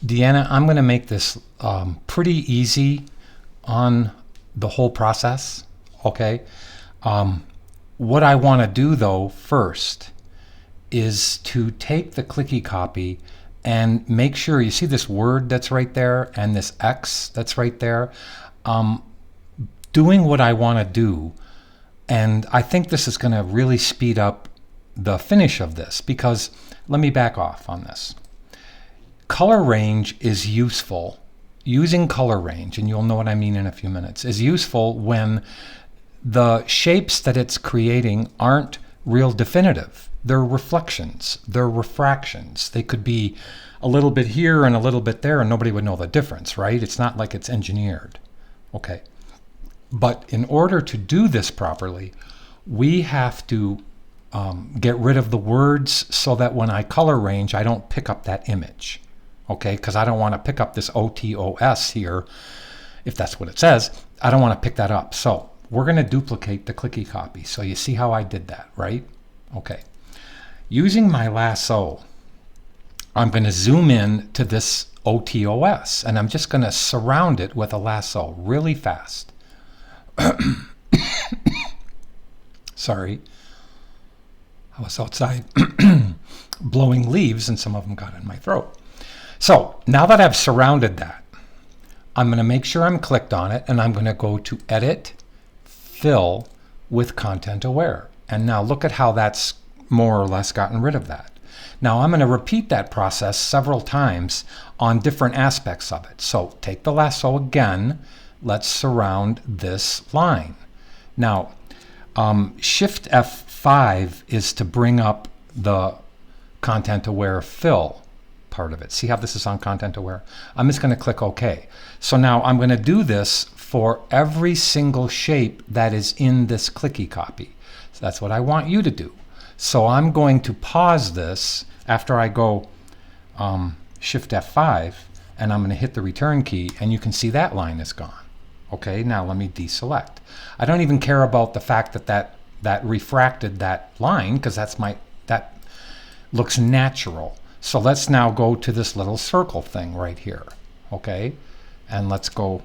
Deanna, I'm going to make this pretty easy on the whole process, okay? What I want to do though first is to take the clicky copy and make sure you see this word that's right there and this X that's right there. Doing what I want to do, and I think this is going to really speed up the finish of this, because let me back off on this. Color range is useful. Using color range, and you'll know what I mean in a few minutes, is useful when the shapes that it's creating aren't real definitive. They're reflections, they're refractions. They could be a little bit here and a little bit there, and nobody would know the difference, right? It's not like it's engineered. Okay. But in order to do this properly, we have to get rid of the words so that when I color range, I don't pick up that image. Okay, because I don't want to pick up this OTOS here, if that's what it says. I don't want to pick that up. So we're going to duplicate the clicky copy. So you see how I did that, right? Okay. Using my lasso, I'm going to zoom in to this OTOS, and I'm just going to surround it with a lasso really fast. Sorry. I was outside blowing leaves, and some of them got in my throat. So now that I've surrounded that, I'm going to make sure I'm clicked on it, and I'm going to go to Edit, Fill with Content Aware. And now look at how that's more or less gotten rid of that. Now I'm going to repeat that process several times on different aspects of it. So take the lasso again. Let's surround this line. Now, Shift F5 is to bring up the Content Aware Fill part of it. See how this is on Content Aware? I'm just going to click OK. So now I'm going to do this for every single shape that is in this clicky copy. So that's what I want you to do. So I'm going to pause this after I go Shift F5, and I'm going to hit the return key, and you can see that line is gone. Okay, now let me deselect. I don't even care about the fact that refracted that line, because that looks natural. So let's now go to this little circle thing right here. Okay, and let's go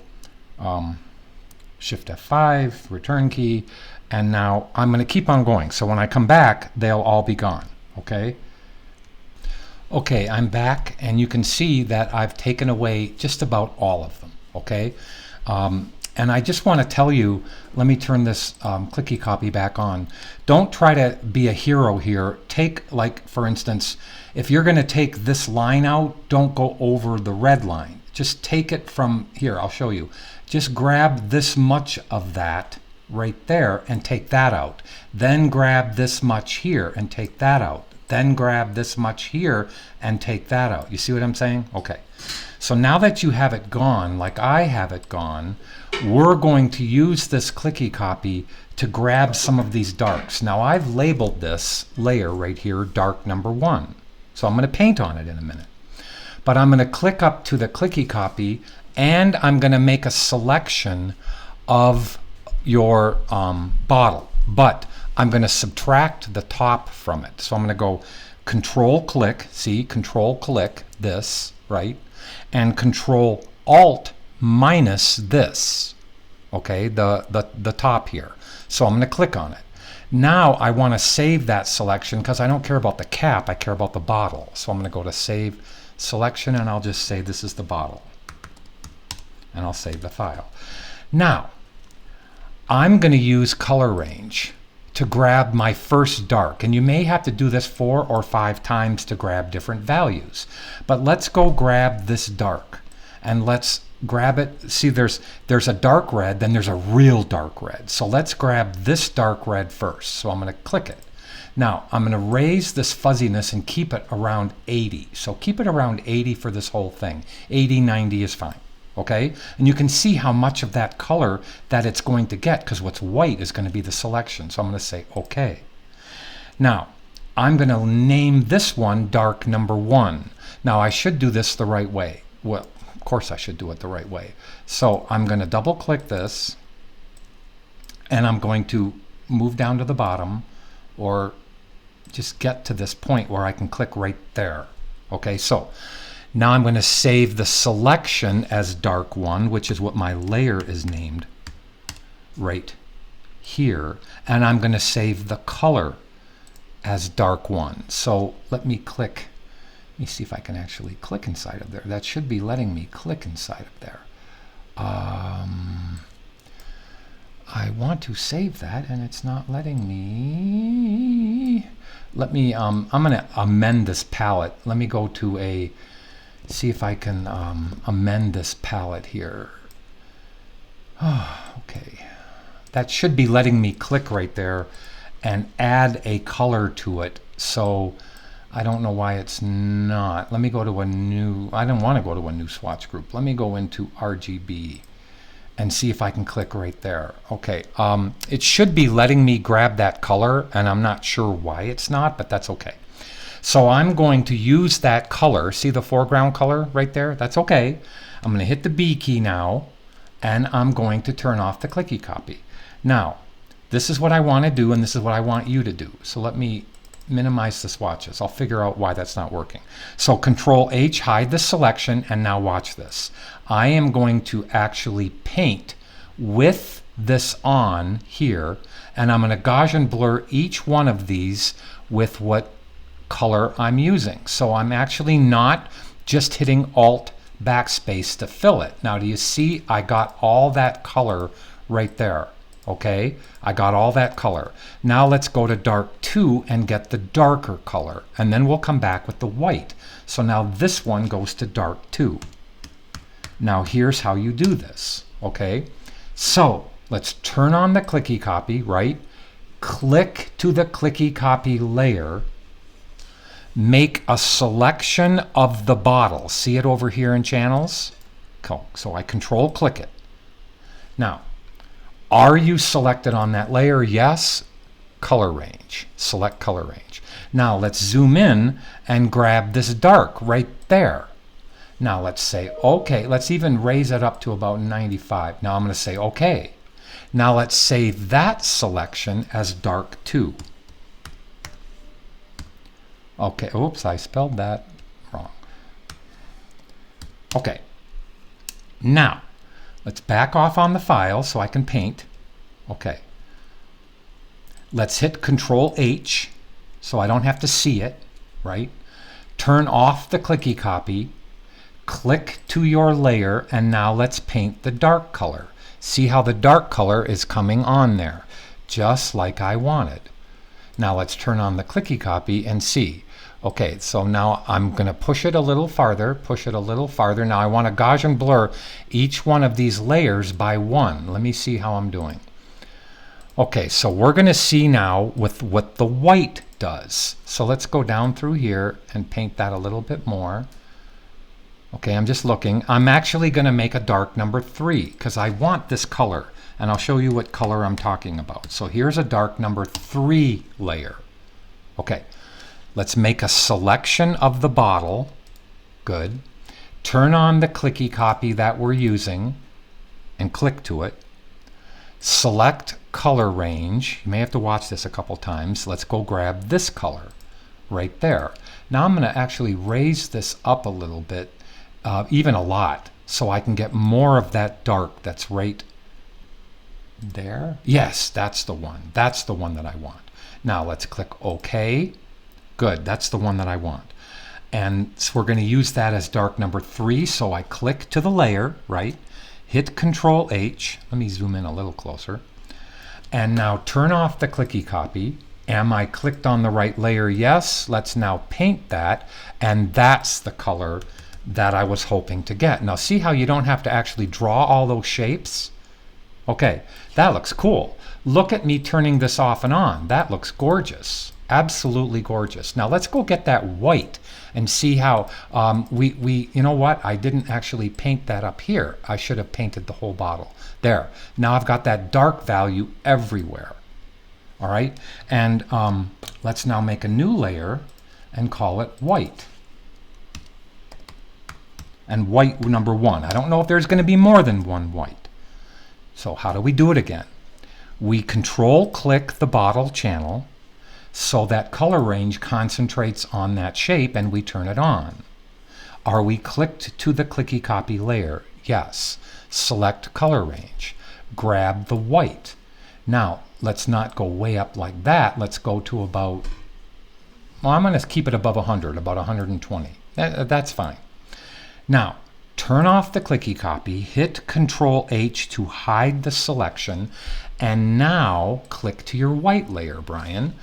Shift F5, return key, and now I'm going to keep on going. So when I come back, they'll all be gone. Okay. Okay, I'm back, and you can see that I've taken away just about all of them. Okay. And I just want to tell you, let me turn this clicky copy back on. Don't try to be a hero here. Take, like, for instance, if you're going to take this line out, don't go over the red line. Just take it from here. I'll show you. Just grab this much of that right there and take that out. Then grab this much here and take that out. Then grab this much here and take that out. You see what I'm saying? Okay. So now that you have it gone, like I have it gone, we're going to use this clicky copy to grab some of these darks. Now I've labeled this layer right here dark number 1. So I'm going to paint on it in a minute. But I'm going to click up to the clicky copy, and I'm going to make a selection of your bottle. But I'm going to subtract the top from it. So I'm going to go Control click, see, Control click this, right? And Control Alt minus this, okay, the top here. So I'm going to click on it. Now I want to save that selection because I don't care about the cap, I care about the bottle. So I'm going to go to Save Selection, and I'll just say this is the bottle. And I'll save the file. Now, I'm going to use color range to grab my first dark, and you may have to do this 4 or 5 times to grab different values. But let's go grab this dark, and let's grab it. See, there's a dark red, then there's a real dark red. So let's grab this dark red first. So I'm going to click it. Now I'm going to raise this fuzziness and keep it around 80. So keep it around 80 for this whole thing. 80, 90 is fine. Okay, and you can see how much of that color that it's going to get, because what's white is going to be the selection. So I'm going to say OK. Now I'm going to name this one dark number 1. Now I should do this the right way. Well, of course I should do it the right way. So I'm going to double click this, and I'm going to move down to the bottom, or just get to this point where I can click right there. Okay, so Now I'm going to save the selection as dark 1, which is what my layer is named right here. And I'm going to save the color as dark 1. So let me click. Let me see if I can actually click inside of there. That should be letting me click inside of there. I want to save that and it's not letting me. Let me, I'm going to amend this palette. Let me go to see if I can amend this palette here. Okay. That should be letting me click right there and add a color to it. So I don't know why it's not. Let me go to a new, I don't want to go to a new swatch group. Let me go into RGB and see if I can click right there. Okay, it should be letting me grab that color, and I'm not sure why it's not, but that's okay. So I'm going to use that color. See the foreground color right there? That's okay. I'm going to hit the B key now, and I'm going to turn off the clicky copy. Now, this is what I want to do, and this is what I want you to do. So let me minimize the swatches. I'll figure out why that's not working. So Control H, hide the selection, and now watch this. I am going to actually paint with this on here, and I'm going to Gaussian blur each one of these with what color I'm using. So I'm actually not just hitting Alt backspace to fill it. Now do you see I got all that color right there? Okay, I got all that color. Now let's go to dark 2 and get the darker color, and then we'll come back with the white. So now this one goes to dark 2. Now here's how you do this. Okay, so let's turn on the clicky copy, right? Click to the clicky copy layer, make a selection of the bottle. See it over here in channels? Cool. So I control click it. Now, are you selected on that layer? Yes. Color range. Select color range. Now let's zoom in and grab this dark right there. Now let's say okay. Let's even raise it up to about 95. Now I'm going to say okay. Now let's save that selection as dark 2. Okay, oops, I spelled that wrong. Okay. Now let's back off on the file so I can paint. Okay. Let's hit Control H so I don't have to see it, right? Turn off the clicky copy, click to your layer, and now let's paint the dark color. See how the dark color is coming on there, just like I wanted. Now let's turn on the clicky copy and see. Okay, so now I'm going to push it a little farther, push it a little farther. Now I want to Gaussian blur each one of these layers by 1. Let me see how I'm doing. Okay, so we're going to see now with what the white does. So let's go down through here and paint that a little bit more. Okay, I'm just looking. I'm actually going to make a dark number 3 because I want this color, and I'll show you what color I'm talking about. So here's a dark number 3 layer. Okay. Let's make a selection of the bottle. Good. Turn on the clicky copy that we're using and click to it. Select color range. You may have to watch this a couple times. Let's go grab this color right there. Now I'm going to actually raise this up a little bit, even a lot, so I can get more of that dark that's right there. Yes, that's the one. That's the one that I want. Now let's click OK. Good, that's the one that I want. And so we're going to use that as dark number 3. So I click to the layer, right? Hit Control H. Let me zoom in a little closer. And now turn off the clicky copy. Am I clicked on the right layer? Yes. Let's now paint that. And that's the color that I was hoping to get. Now see how you don't have to actually draw all those shapes? Okay, that looks cool. Look at me turning this off and on. That looks gorgeous. Absolutely gorgeous. Now let's go get that white and see how you know what? I didn't actually paint that up here. I should have painted the whole bottle. There. Now I've got that dark value everywhere. All right. And let's now make a new layer and call it white. And white number 1. I don't know if there's going to be more than one white. So how do we do it again? We control click the bottle channel so that color range concentrates on that shape and we turn it on. Are we clicked to the clicky copy layer? Yes. Select color range. Grab the white. Now, let's not go way up like that. Let's go to about, well, I'm going to keep it above 100, about 120. That's fine. Now, turn off the clicky copy, hit Control H to hide the selection, and now click to your white layer, Brian.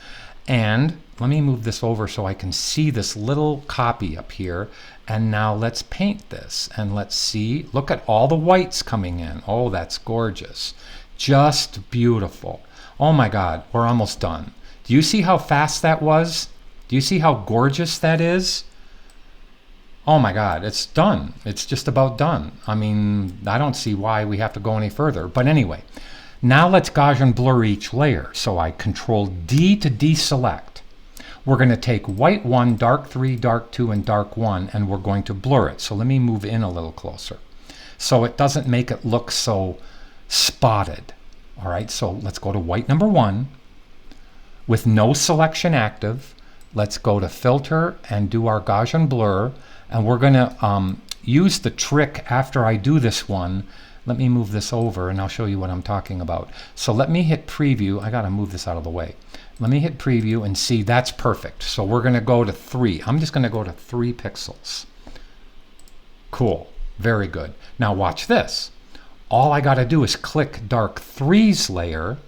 And let me move this over so I can see this little copy up here. And now let's paint this. And let's see, look at all the whites coming in. Oh, that's gorgeous. Just beautiful. Oh my God, we're almost done. Do you see how fast that was? Do you see how gorgeous that is? Oh my God, it's done. It's just about done. I mean, I don't see why we have to go any further. But anyway, now let's Gaussian blur each layer. So I Control D to deselect. We're going to take white 1, dark 3, dark 2, and dark 1, and we're going to blur it. So let me move in a little closer so it doesn't make it look so spotted. All right, so let's go to white number 1 with no selection active. Let's go to filter and do our Gaussian blur. And we're going to use the trick after I do this one. Let me move this over and I'll show you what I'm talking about. So let me hit preview. I got to move this out of the way. Let me hit preview and see that's perfect. So we're going to go to 3. I'm just going to go to 3 pixels. Cool. Very good. Now watch this. All I got to do is click dark 3's layer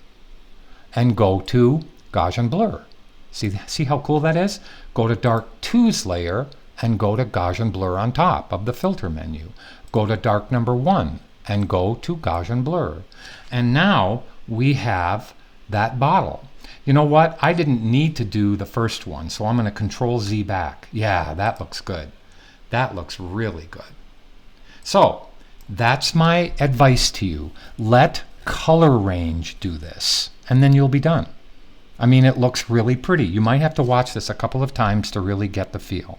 and go to Gaussian blur. See how cool that is? Go to dark 2's layer and go to Gaussian blur on top of the filter menu. Go to dark number 1 and go to Gaussian blur. And now we have that bottle. You know what? I didn't need to do the first one, so I'm going to Control Z back. Yeah, that looks good. That looks really good. So that's my advice to you. Let color range do this, and then you'll be done. I mean, it looks really pretty. You might have to watch this a couple of times to really get the feel.